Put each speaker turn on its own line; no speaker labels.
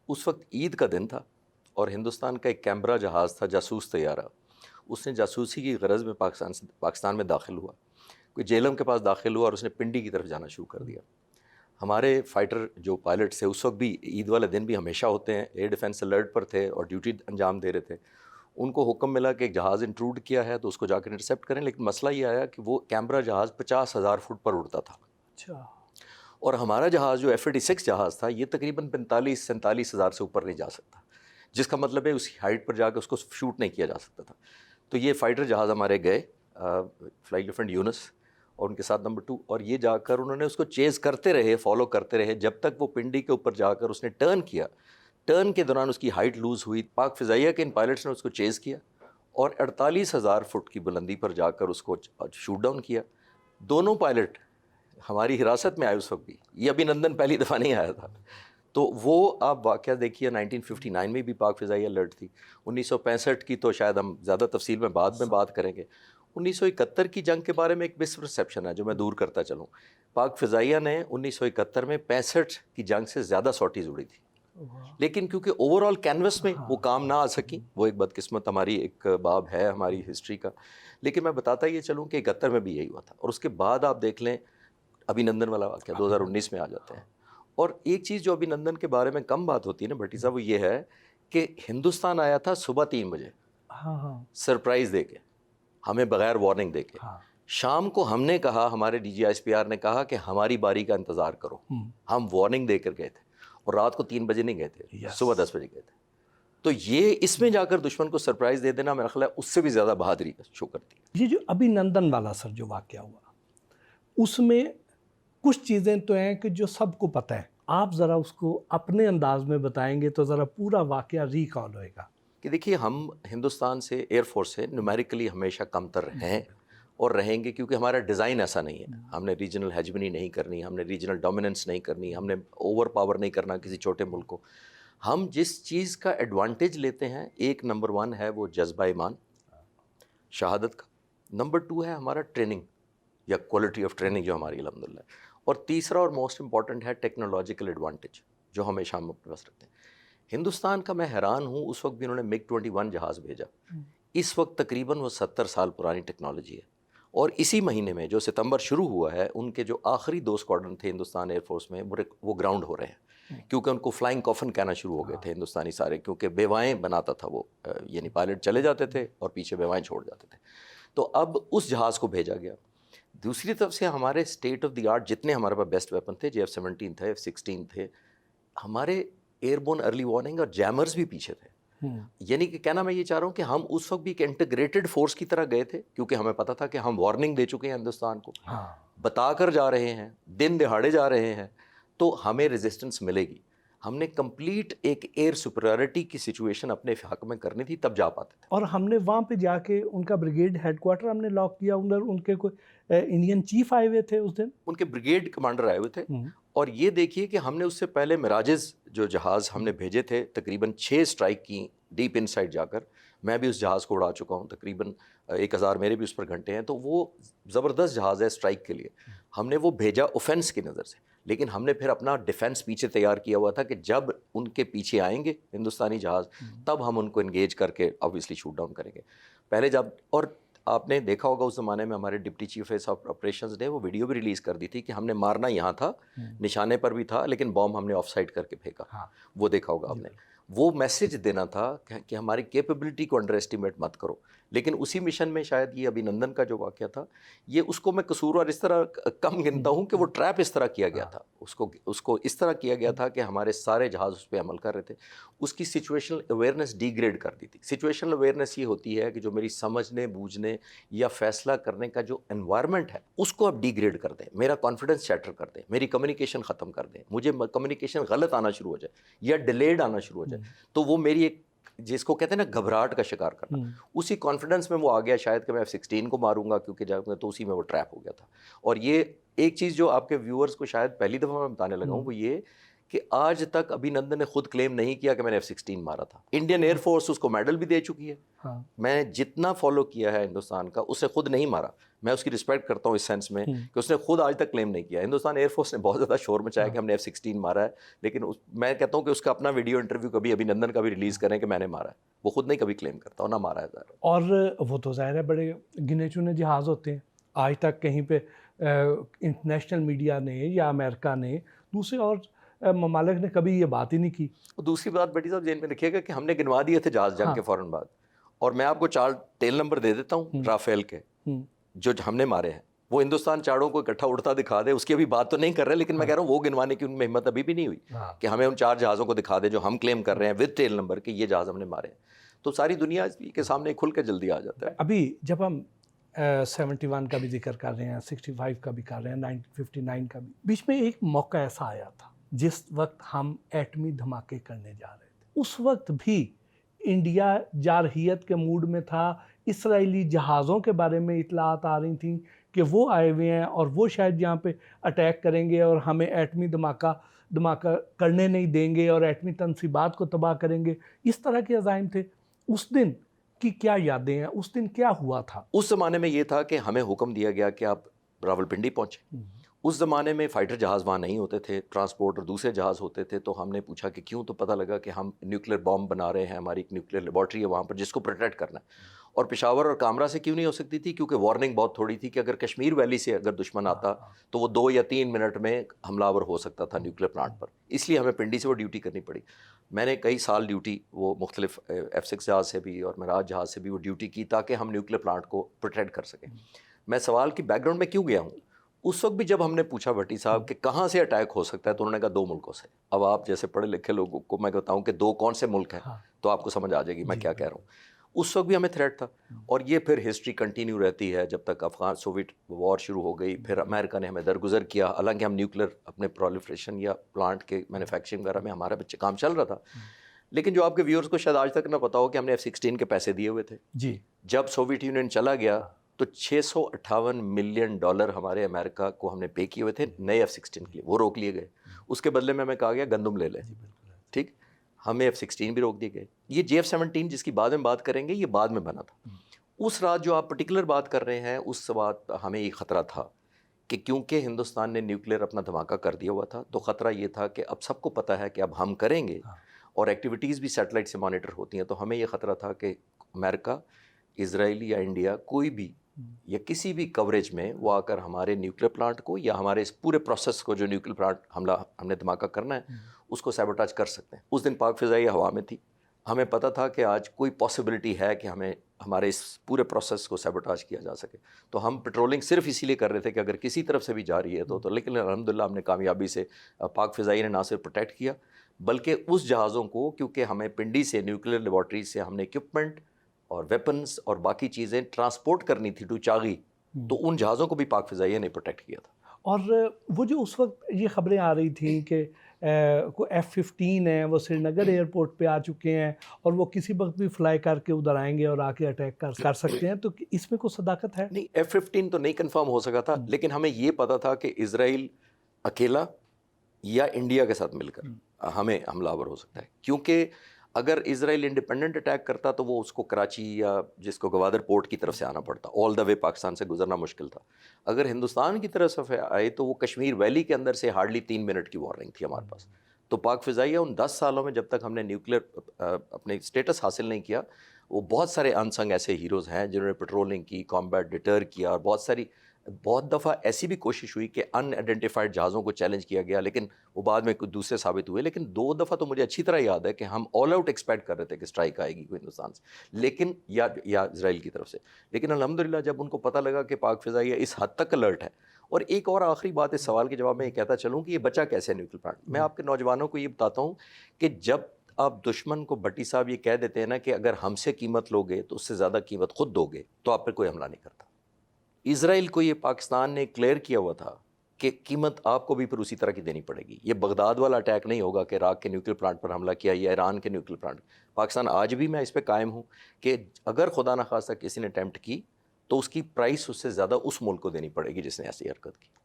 اس وقت عید کا دن تھا اور ہندوستان کا ایک کیمبرا جہاز تھا، جاسوس طیارہ، اس نے جاسوسی کی غرض میں پاکستان میں داخل ہوا، کوئی جیلم کے پاس داخل ہوا اور اس نے پنڈی کی طرف جانا شروع کر دیا۔ ہمارے فائٹر جو پائلٹس تھے اس وقت بھی، عید والے دن بھی ہمیشہ ہوتے ہیں، ایئر ڈیفینس الرٹ پر تھے اور ڈیوٹی انجام دے رہے تھے، ان کو حکم ملا کہ ایک جہاز انٹروڈ کیا ہے تو اس کو جا کر انٹرسیپٹ کریں، لیکن مسئلہ یہ آیا کہ وہ کیمبرا جہاز 50,000 فٹ پر اڑتا تھا،
اچھا،
اور ہمارا جہاز جو F-86 جہاز تھا یہ تقریباً 45-47 ہزار سے اوپر نہیں جا سکتا، جس کا مطلب ہے اس کی ہائٹ پر جا کے اس کو شوٹ نہیں کیا جا سکتا تھا۔ تو یہ فائٹر جہاز ہمارے گئے، فلائی لیفٹیننٹ یونس اور ان کے ساتھ نمبر 2، اور یہ جا کر انہوں نے اس کو چیز کرتے رہے، فالو کرتے رہے، جب تک وہ پنڈی کے اوپر جا کر اس نے ٹرن کیا۔ ٹرن کے دوران اس کی ہائٹ لوز ہوئی، پاک فضائیہ کے ان پائلٹس نے اس کو چیز کیا اور 48,000 فٹ کی بلندی پر جا کر اس کو شوٹ ڈاؤن کیا۔ دونوں پائلٹ ہماری حراست میں آئے اس وقت بھی، یہ ابھینندن پہلی دفعہ نہیں آیا تھا۔ تو وہ آپ واقعہ دیکھیے، 1959 میں بھی پاک فضائیہ الرٹ تھی، 1965 کی تو شاید ہم زیادہ تفصیل میں بعد میں بات کریں گے۔ 1971 کی جنگ کے بارے میں ایک مس پرسیپشن ہے جو میں دور کرتا چلوں۔ پاک فضائیہ نے 1971 میں 65 کی جنگ سے زیادہ سارٹیز اڑی تھی، لیکن کیونکہ اوور آل کینوس میں وہ کام نہ آ سکی، وہ ایک بدقسمت ہماری ایک باب ہے ہماری ہسٹری کا، لیکن میں بتاتا یہ چلوں کہ 71 میں بھی یہی ہوا تھا۔ اور اس کے بعد آپ دیکھ لیں ابھینندن والا واقعہ 2019 میں آ جاتے ہیں۔ اور ایک چیز جو ابھینندن کے بارے میں کم بات ہوتی ہے نا بھٹی صاحب، وہ یہ ہے کہ ہندوستان آیا تھا صبح 3 بجے سرپرائز دے کے، ہمیں بغیر وارننگ دے کے۔ شام کو ہم نے کہا، ہمارے D G S P R نے کہا کہ ہماری باری کا انتظار کرو، ہم وارننگ دے کر گئے تھے، اور رات کو 3 بجے نہیں گئے تھے، صبح 10 بجے گئے تھے۔ تو یہ اس میں جا کر دشمن کو سرپرائز دے دینا میرا خیال ہے اس سے بھی زیادہ بہادری شو کرتی ہے۔
یہ جو ابھینندن والا سر جو واقعہ ہوا، اس میں کچھ چیزیں تو ہیں کہ جو سب کو پتہ ہے، آپ ذرا اس کو اپنے انداز میں بتائیں گے تو ذرا پورا واقعہ ریکال ہوئے گا۔
کہ دیکھیے، ہم ہندوستان سے، ایئر فورس سے نیومیریکلی ہمیشہ کم تر ہیں اور رہیں گے، کیونکہ ہمارا ڈیزائن ایسا نہیں ہے۔ ہم نے ریجنل ہیجمنی نہیں کرنی، ہم نے ریجنل ڈومیننس نہیں کرنی، ہم نے اوور پاور نہیں کرنا کسی چھوٹے ملک کو۔ ہم جس چیز کا ایڈوانٹیج لیتے ہیں، ایک نمبر 1 ہے وہ جذبہ ایمان، شہادت کا، نمبر 2 ہے ہمارا ٹریننگ یا کوالٹی آف ٹریننگ جو ہماری الحمدللہ، اور تیسرا اور موسٹ امپورٹنٹ ہے ٹیکنالوجیکل ایڈوانٹیج جو ہمیشہ ہم اپنے پاس رکھتے ہیں۔ ہندوستان کا میں حیران ہوں، اس وقت بھی انہوں نے MiG-21 جہاز بھیجا، اس وقت تقریباً وہ 70 سال پرانی ٹیکنالوجی ہے، اور اسی مہینے میں جو ستمبر شروع ہوا ہے، ان کے جو آخری 2 اسکواڈرن تھے ہندوستان ایئر فورس میں وہ گراؤنڈ ہو رہے ہیں، کیونکہ ان کو فلائنگ کافن کہنا شروع ہو گئے تھے ہندوستانی سارے، کیونکہ بیوائیں بناتا تھا وہ، یعنی پائلٹ چلے جاتے تھے اور پیچھے بیوائیں چھوڑ جاتے تھے۔ تو اب اس جہاز کو بھیجا گیا۔ دوسری طرف سے ہمارے اسٹیٹ آف دی آرٹ جتنے ہمارے پاس بیسٹ ویپن تھے، F-17 تھے، F-16 تھے، ہمارے ایئر بورن ارلی وارننگ اور جیمرز بھی پیچھے تھے۔ یعنی کہ کہنا میں یہ چاہ رہا ہوں کہ ہم اس وقت بھی ایک انٹیگریٹڈ فورس کی طرح گئے تھے، کیونکہ ہمیں پتا تھا کہ ہم وارننگ دے چکے ہیں ہندوستان کو، بتا کر جا رہے ہیں، دن دہاڑے جا رہے ہیں، تو ہمیں ریزسٹنس ملے گی۔ ہم نے کمپلیٹ ایک ایئر سپریورٹی کی سچویشن اپنے حق میں کرنی تھی، تب جا پاتے تھے۔
اور ہم نے وہاں پہ جا کے ان کا بریگیڈ ہیڈ کوارٹر ہم نے لاک کیا، ادھر ان کے کوئی انڈین چیف آئے ہوئے تھے اس دن،
ان کے بریگیڈ کمانڈر آئے ہوئے تھے۔ اور یہ دیکھیے کہ ہم نے اس سے پہلے مراجز جو جہاز ہم نے بھیجے تھے، تقریباً 6 اسٹرائک کی ڈیپ ان سائڈ جا کر، میں بھی اس جہاز کو اڑا چکا ہوں، تقریباً 1000 میرے بھی اس پر گھنٹے ہیں، تو وہ زبردست جہاز ہے اسٹرائک کے لیے۔ ہم نے وہ بھیجا اوفینس کی نظر سے، لیکن ہم نے پھر اپنا ڈیفینس پیچھے تیار کیا ہوا تھا کہ جب ان کے پیچھے آئیں گے ہندوستانی جہاز، تب ہم ان کو انگیج کر کے آبویسلی شوٹ ڈاؤن کریں گے۔ پہلے جب، اور آپ نے دیکھا ہوگا اس زمانے میں ہمارے ڈپٹی چیف آف آپریشنز نے وہ ویڈیو بھی ریلیز کر دی تھی کہ ہم نے مارنا یہاں تھا، نشانے پر بھی تھا، لیکن بام ہم نے آف سائڈ کر کے پھینکا، وہ دیکھا ہوگا آپ نے۔ وہ میسج دینا تھا کہ ہماری کیپیبلٹی کو انڈر ایسٹیمیٹ مت کرو۔ لیکن اسی مشن میں شاید یہ ابھینندن کا جو واقعہ تھا، یہ اس کو میں قصور اور اس طرح کم گنتا ہوں کہ وہ ٹریپ اس طرح کیا گیا تھا، اس کو اس طرح کیا گیا تھا کہ ہمارے سارے جہاز اس پہ عمل کر رہے تھے، اس کی سچویشنل اویئرنیس ڈی گریڈ کر دی تھی۔ سچویشنل اویئرنیس یہ ہوتی ہے کہ جو میری سمجھنے بوجھنے یا فیصلہ کرنے کا جو انوائرمنٹ ہے، اس کو آپ ڈی گریڈ کر دیں، میرا کانفیڈنس شیٹر کر دیں، میری کمیونیکیشن ختم کر دیں، مجھے کمیونیکیشن غلط آنا شروع ہو جائے یا ڈیلیڈ آنا شروع ہو جائے، تو وہ میری ایک، جس کو کہتے ہیں نا گھبراہٹ کا شکار کرنا، اسی کانفیڈنس میں وہ آ گیا شاید کہ میں F-16 کو ماروں گا، کیونکہ جب تو اسی میں وہ ٹریپ ہو گیا تھا۔ اور یہ ایک چیز جو آپ کے ویورز کو شاید پہلی دفعہ میں بتانے لگا ہوں، وہ یہ کہ آج تک ابھینندن نے خود کلیم نہیں کیا کہ میں نے F-16 مارا تھا. انڈین ایئر فورس اس کو میڈل بھی دے چکی ہے. میں نے جتنا فالو کیا ہے ہندوستان کا, اسے خود نہیں مارا. میں اس کی رسپیکٹ کرتا ہوں اس سینس میں کہ اس نے خود آج تک کلیم نہیں کیا. ہندوستان ایئر فورس نے بہت زیادہ شور مچایا کہ ہم نے F-16 مارا ہے, لیکن میں کہتا ہوں کہ اس کا اپنا ویڈیو انٹرویو کبھی ابھینندن کا بھی ریلیز کریں کہ میں نے مارا ہے. وہ خود نہیں کبھی کلیم کرتا, اور نہ مارا ہے ظاہر.
اور وہ تو ظاہر ہے بڑے گنے چنے جہاز ہوتے ہیں. آج تک کہیں پہ انٹرنیشنل میڈیا نے یا امریکہ نے دوسرے اور ممالک نے کبھی یہ بات ہی نہیں کی.
دوسری بات بٹی صاحب ذہن میں رکھیے گا کہ ہم نے گنوا دیے تھے جہاز جنگ کے فوراً بعد, اور میں آپ کو 4 ٹیل نمبر دے دیتا ہوں رافیل کے جو ہم نے مارے ہیں. وہ ہندوستان چاروں کو اکٹھا اڑتا دکھا دے, اس کی ابھی بات تو نہیں کر رہے, لیکن میں کہہ رہا ہوں وہ گنوانے کی ان میں ہمت ابھی بھی نہیں ہوئی کہ ہمیں ان 4 جہازوں کو دکھا دے جو ہم کلیم کر رہے ہیں ود ٹیل نمبر کہ یہ جہاز ہم نے مارے ہیں. تو ساری دنیا کے سامنے کھل کے جلدی آ جاتا ہے.
ابھی جب ہم 71 کا بھی ذکر کر رہے ہیں, 65 کا بھی کر رہے ہیں, 1959 کا بھی, بیچ میں ایک موقع ایسا آیا تھا جس وقت ہم ایٹمی دھماکے کرنے جا رہے تھے. اس وقت بھی انڈیا جارحیت کے موڈ میں تھا. اسرائیلی جہازوں کے بارے میں اطلاعات آ رہی تھیں کہ وہ آئے ہوئے ہیں اور وہ شاید یہاں پہ اٹیک کریں گے اور ہمیں ایٹمی دھماکہ کرنے نہیں دیں گے اور ایٹمی تنصیبات کو تباہ کریں گے. اس طرح کے عزائم تھے. اس دن کی کیا یادیں ہیں؟ اس دن کیا ہوا تھا؟
اس زمانے میں یہ تھا کہ ہمیں حکم دیا گیا کہ آپ راولپنڈی پہنچیں. اس زمانے میں فائٹر جہاز وہاں نہیں ہوتے تھے, ٹرانسپورٹ اور دوسرے جہاز ہوتے تھے. تو ہم نے پوچھا کہ کیوں, تو پتہ لگا کہ ہم نیوکلیر بام بنا رہے ہیں, ہماری ایک نیوکلیر لیبارٹری ہے وہاں پر جس کو پروٹیکٹ کرنا ہے. اور پشاور اور کامرا سے کیوں نہیں ہو سکتی تھی, کیونکہ وارننگ بہت تھوڑی تھی کہ اگر کشمیر ویلی سے اگر دشمن آتا تو وہ 2 یا 3 منٹ میں حملہ آور ہو سکتا تھا نیوکلیر پلانٹ پر. اس لیے ہمیں پنڈی سے وہ ڈیوٹی کرنی پڑی. میں نے کئی سال ڈیوٹی وہ مختلف F-6 جہاز سے بھی اور معراج جہاز سے بھی وہ ڈیوٹی کی تاکہ ہم نیوکلیر پلانٹ کو پروٹیکٹ کر سکیں. میں سوال کی بیک گراؤنڈ میں کیوں گیا ہوں, اس وقت بھی جب ہم نے پوچھا بھٹی صاحب کہ کہاں سے اٹیک ہو سکتا ہے, تو انہوں نے کہا 2 ملکوں سے. اب آپ جیسے پڑھے لکھے لوگوں کو میں بتاؤں کہ 2 کون سے ملک ہیں تو آپ کو سمجھ آ جائے گی میں کیا کہہ رہا ہوں. اس وقت بھی ہمیں تھریٹ تھا, اور یہ پھر ہسٹری کنٹینیو رہتی ہے جب تک افغان سوویٹ وار شروع ہو گئی. پھر امریکہ نے ہمیں درگزر کیا, حالانکہ ہم نیوکلیر اپنے پرولیفریشن یا پلانٹ کے مینوفیکچرنگ وغیرہ میں ہمارا بچے کام چل رہا تھا. لیکن جو آپ کے ویورز کو شاید آج تک نہ پتا ہو کہ ہم نے F-16 کے پیسے دیے ہوئے تھے.
جی,
جب سوویٹ یونین چلا گیا تو $658 ملین ہمارے امریکہ کو ہم نے پے کیے ہوئے تھے نئے F-16 کے لیے, وہ روک لیے گئے. اس کے بدلے میں ہمیں کہا گیا گندم لے لیں. ٹھیک, ہمیں F-16 بھی روک دیے گئے. یہ JF-17 جس کی بعد میں بات کریں گے, یہ بعد میں بنا تھا. اس رات جو آپ پرٹیکولر بات کر رہے ہیں, اس بات ہمیں یہ خطرہ تھا کہ کیونکہ ہندوستان نے نیوکلیر اپنا دھماکہ کر دیا ہوا تھا, تو خطرہ یہ تھا کہ اب سب کو پتہ ہے کہ اب ہم کریں گے, اور ایکٹیویٹیز بھی سیٹلائٹ سے مانیٹر ہوتی ہیں. تو ہمیں یہ خطرہ تھا کہ امریکہ, اسرائیل یا انڈیا کوئی بھی یا کسی بھی کوریج میں وہ آ کر ہمارے نیوکلیر پلانٹ کو یا ہمارے اس پورے پروسیس کو جو نیوکلیر پلانٹ حملہ ہم نے دھماکہ کرنا ہے اس کو سیبوٹاج کر سکتے ہیں. اس دن پاک فضائی ہوا میں تھی. ہمیں پتہ تھا کہ آج کوئی پاسبلٹی ہے کہ ہمیں ہمارے اس پورے پروسیس کو سیبوٹاج کیا جا سکے. تو ہم پیٹرولنگ صرف اسی لیے کر رہے تھے کہ اگر کسی طرف سے بھی جا رہی ہے تو لیکن الحمدللہ ہم نے کامیابی سے پاک فضائی نے نہ صرف پروٹیکٹ کیا بلکہ اس جہازوں کو, کیونکہ ہمیں پنڈی سے نیوکلیر لیبارٹری سے ہم نے اکوپمنٹ اور ویپنز اور باقی چیزیں ٹرانسپورٹ کرنی تھی ٹو چاغی, تو ان جہازوں کو بھی پاک فضائیہ نے پروٹیکٹ کیا تھا.
اور وہ جو اس وقت یہ خبریں آ رہی تھیں کہ کوئی F-15 ہیں وہ سری نگر ایئرپورٹ پہ آ چکے ہیں اور وہ کسی وقت بھی فلائی کر کے ادھر آئیں گے اور آ کے اٹیک کر سکتے ہیں, تو اس میں کوئی صداقت ہے؟
نہیں, F-15 تو نہیں کنفرم ہو سکا تھا, لیکن ہمیں یہ پتا تھا کہ اسرائیل اکیلا یا انڈیا کے ساتھ مل کر ہمیں حملہ آور ہو سکتا ہے. کیونکہ اگر اسرائیل انڈیپینڈنٹ اٹیک کرتا تو وہ اس کو کراچی یا جس کو گوادر پورٹ کی طرف سے آنا پڑتا, آل دا وے پاکستان سے گزرنا مشکل تھا. اگر ہندوستان کی طرف سے آئے تو وہ کشمیر ویلی کے اندر سے ہارڈلی 3 منٹ کی وارننگ تھی ہمارے پاس. تو پاک فضائیہ ان 10 سالوں میں جب تک ہم نے نیوکلیر اپنے اسٹیٹس حاصل نہیں کیا, وہ بہت سارے انسنگ ایسے ہیروز ہیں جنہوں نے پیٹرولنگ کی, کامبیٹ ڈیٹر کیا, اور بہت دفعہ ایسی بھی کوشش ہوئی کہ ان آئیڈینٹیفائڈ جہازوں کو چیلنج کیا گیا, لیکن وہ بعد میں کچھ دوسرے ثابت ہوئے. لیکن 2 دفعہ تو مجھے اچھی طرح یاد ہے کہ ہم آل آؤٹ ایکسپیکٹ کر رہے تھے کہ اسٹرائک آئے گی کوئی ہندوستان سے, لیکن یا اسرائیل کی طرف سے. لیکن الحمدللہ جب ان کو پتہ لگا کہ پاک فضائیہ اس حد تک الرٹ ہے. اور ایک اور آخری بات اس سوال کے جواب میں یہ کہتا چلوں کہ یہ بچا کیسے نیوکلیر پلانٹ. میں آپ کے نوجوانوں کو یہ بتاتا ہوں کہ جب آپ دشمن کو بھٹی صاحب یہ کہہ دیتے ہیں نا کہ اگر ہم سے قیمت لوگے تو اس سے زیادہ قیمت خود دو گے, تو آپ پہ کوئی حملہ نہیں کرتا. اسرائیل کو یہ پاکستان نے کلیئر کیا ہوا تھا کہ قیمت آپ کو بھی پھر اسی طرح کی دینی پڑے گی. یہ بغداد والا اٹیک نہیں ہوگا کہ عراق کے نیوکلیر پلانٹ پر حملہ کیا یا ایران کے نیوکلیر پلانٹ. پاکستان آج بھی میں اس پہ قائم ہوں کہ اگر خدا نخواستہ کسی نے اٹیمپٹ کی تو اس کی پرائس اس سے زیادہ اس ملک کو دینی پڑے گی جس نے ایسی حرکت کی.